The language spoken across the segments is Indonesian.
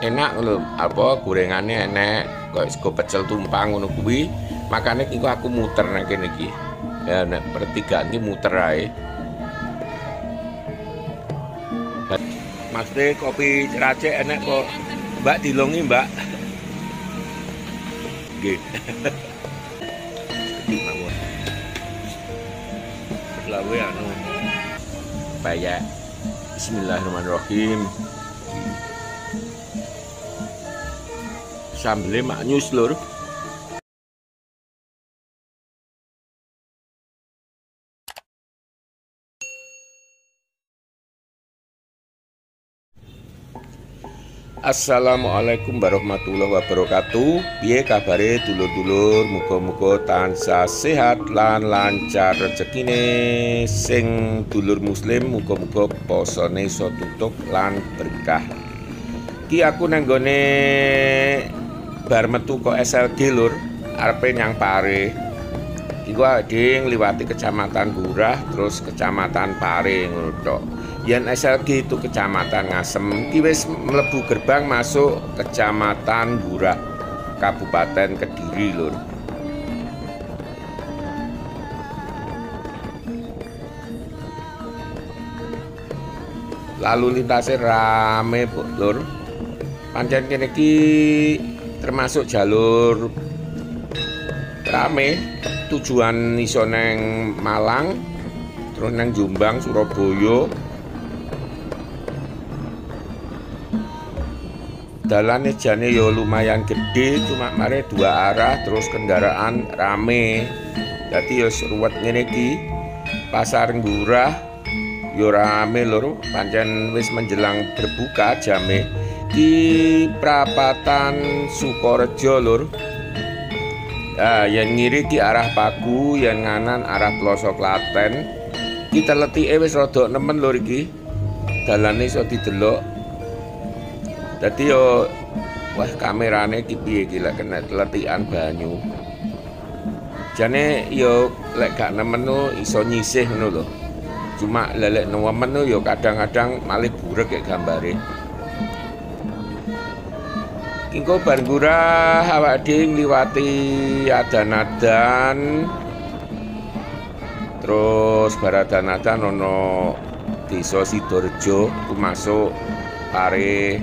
enak lho, apa gorengannya enak, kok sego pecel tumpang ngono kuwi. Makane iki aku muter nek kene iki. Ya nek pertigaan iki muter ae. Mas kopi Racik enak kok. Mbak dilongi, Mbak. Nggih. Iki mawon. Lawe anu. Bayak. Bismillahirrahmanirrahim. Sambele maknyus lur. Assalamualaikum warahmatullahi wabarakatuh. Piye kabare dulur-dulur, muga-muga tansah sehat lan lancar rezekine. Sing dulur muslim muga-muga posone iso tutuk lan berkah. Ki aku nang gone bar metu kok SLG lur, arepe nyang Pare. Iku ade ngliwati Kecamatan Gurah terus Kecamatan Pare ngono tok. Yen SLG itu Kecamatan Ngasem, ki wis mlebu gerbang masuk Kecamatan Gurah, Kabupaten Kediri lur. Lalu lintasnya rame lur. Pancen kene iki termasuk jalur rame, tujuan iso neng Malang, terus neng Jombang, Surabaya. Dalane jane yo lumayan gede, cuma mare dua arah terus kendaraan rame. Dadi yo ruwet ngene iki. Pasar Gurah yo rame lho, pancen wis menjelang berbuka jame. Ki Prapatan Sukorejo lur. Nah, yang ngiri ki arah Pagu, yang nganan arah Pelosok Klaten. Kita letike wis rada nemen lur iki. Dalane iso didelok. Dadi yo wah kamerane ki piye iki lek kena letikan banyu. Jane yo lek gak nemen iso nyisih ngono lho. Cuma lelek nemen yo kadang-kadang malih burek kayak gambare. Kingko bar Gurah awak dhewe ngliwati adan-adan. Terus baradan-adan ono Desa Sidorejo ku masuk Pare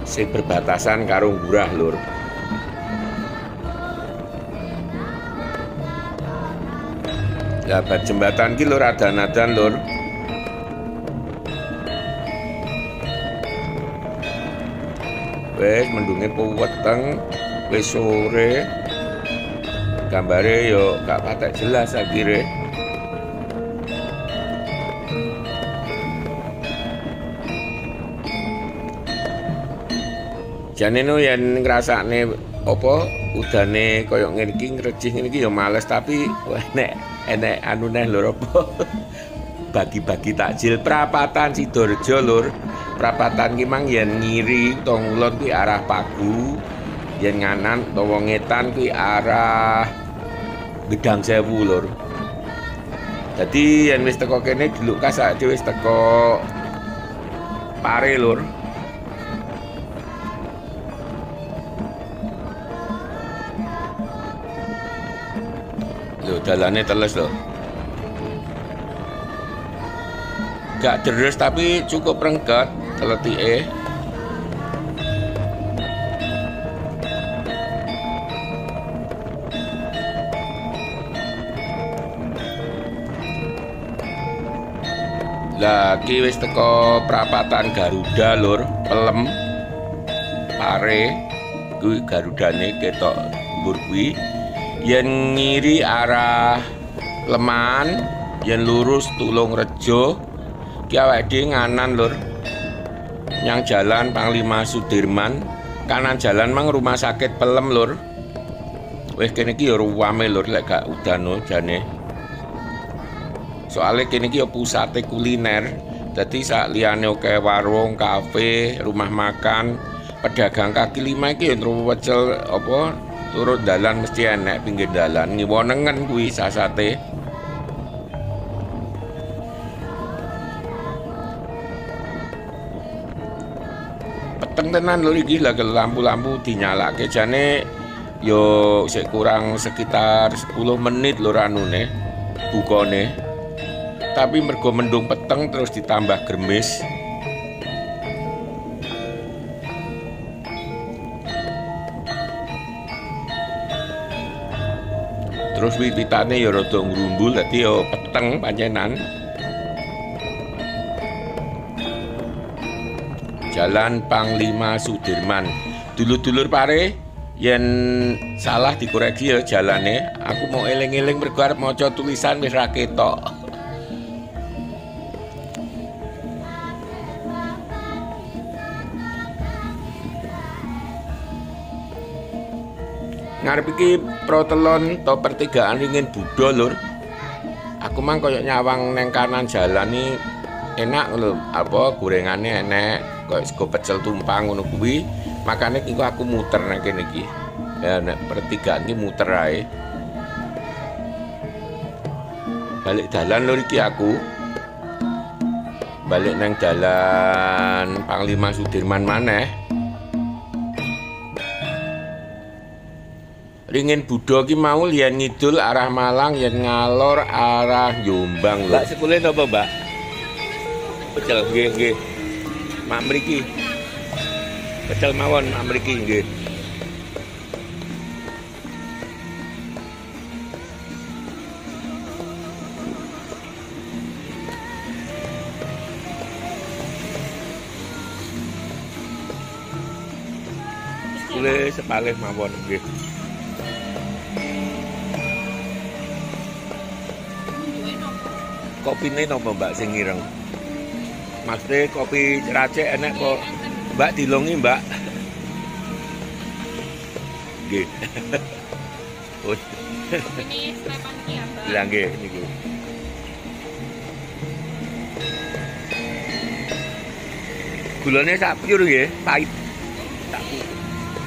sing berbatasan karo Gurah lur. Lah bar jembatan ki lur adan-adan lur. Wes mendunge weteng, wis sore. Gambare yo gak patek jelas akhire. Jane no yen ngrasakne apa udane koyo ngene iki ngrecih ngene iki ya males, tapi enek anu neh lho apa bagi-bagi takjil Prapatan Sidorejo lur. Prapatan ki mang yen ngiri utawa ngulon kuwi arah Pagu, yen nganan utawa ngetan kuwi arah Gedang Sewu lur. Dadi yen wis teko kene dilukas sak dhewe wis teko Pare lur. Lho dalane teles lho. Gak deres tapi cukup rengket teletike. Lah ki wis teko Prapatan Garuda lur, Pelem Pare. Kuwi garudane ketok dhuwur kuwi. Yen ngiri arah Leman, yen lurus Tulungrejo, ki awake dhewe nganan lur. Yang jalan Panglima Sudirman, kanan jalan mang Rumah Sakit Pelem lur. Wis kene iki ya ruwame lur lek gak udan jane. Soale kene iki ya pusate kuliner. Dadi sak liyane akeh warung, kafe, rumah makan, pedagang kaki lima iki ya wecel apa turut dalan mesti enek pinggir dalan ngiwonengen kuwi sasate. peteng tenan lho iki, lah lampu-lampu dinyalake jane yo sik kurang sekitar 10 menit lho ranune bukane. Tapi mergo mendung peteng terus ditambah gremis. Terus wiwitane ya rada ngrumbul dadi ya peteng pancenan. Jalan Panglima Sudirman. Dulur-dulur pare yen salah dikoreksi ya jalane. Aku mau eling-eling mergo arep maca tulisan wis ra ketok. Ngarep iki protelon to pertigaan ringin Budo lur. Aku mang koyo nyawang neng kanan jalan nih enak lho, apa gorengane enek. Kok sego pecel tumpang ngono kuwi, makane iku aku muter nang kene iki. Ya nek pertigaan iki muter ae. Balik dalan lho iki aku. Balik nang dalan Panglima Sudirman maneh. Ringin Budo ki mau yen ngidul arah Malang, yen ngalor arah Jombang lho. Mbak sekule napa, Mbak? Pecel nggih. Mak mriki. Pecel mawon mak mriki nggih. Kule sepalih mawon nggih. Kopine napa Mbak sing ireng? Maksudnya kopi Racik enak kok. Mbak dilongi Mbak. Nggih. Oh. Ini Sleman ki apa? Lah nggih niku. Gulane sak piyur nggih, pahit. Tak piyur.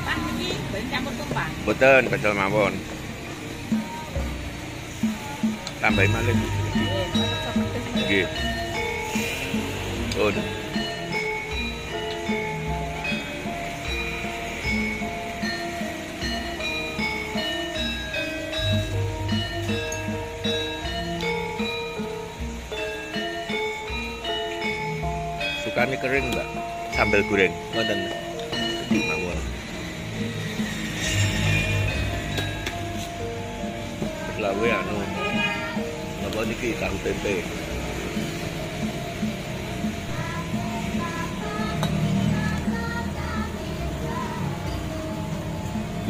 Pak iki ben campur tumpang. Boten pecel mawon. Tambahin malih. Nggih. Oh. Sukane kering Mbak, sambal goreng ngoten. Di mawon. Lawe anu. Napa niki tahu tempe.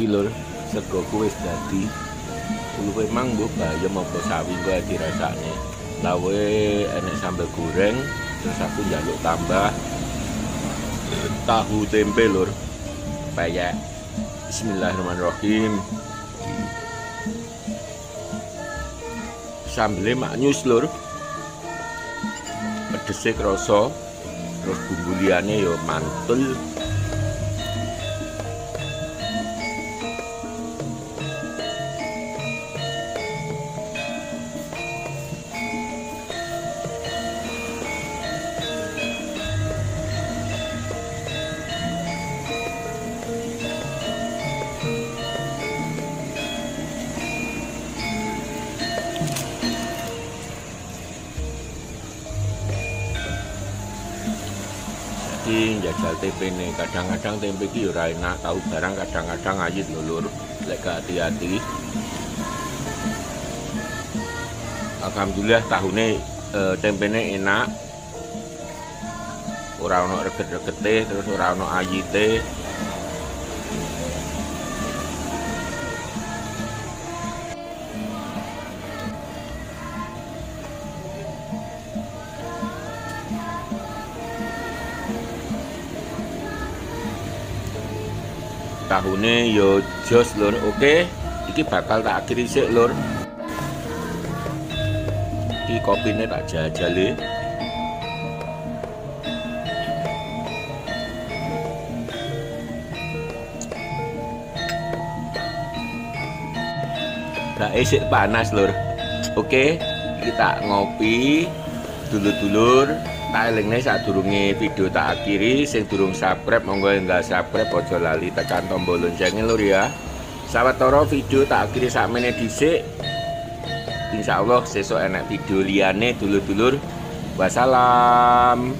Lur, sego ku wis dadi. Uluwe mang mbok bayem apa sawi kok dirasakne. Lawe enek sambal goreng, terus aku njaluk tambah tahu tempe lur. Payek. Bismillahirrahmanirrahim. Sambele maknyus lur. Pedese krasa. Terus bumbu liyane ya mantul. Njajal tempe nih, kadang-kadang tempe ki ora enak, tahu barang kadang-kadang ayit lho lur, lek gak hati-hati. Alhamdulillah tahune tempene enak. Ora ono reget-regete, terus ora ono ayite. Tahune yo jos lur, oke. Iki bakal tak akhiri sik lur. Iki kopine tak jajale. Nah, isik panas lur. Oke, kita ngopi dulur-dulur. tak elingne sadurunge video tak akhiri, sing durung subscribe monggo enggak subscribe aja lali tekan tombol loncengnya lur ya. Sawetara video tak akhiri sakmene dhisik. Insyaallah sesuk enak video liyane dulur-dulur. Wassalam.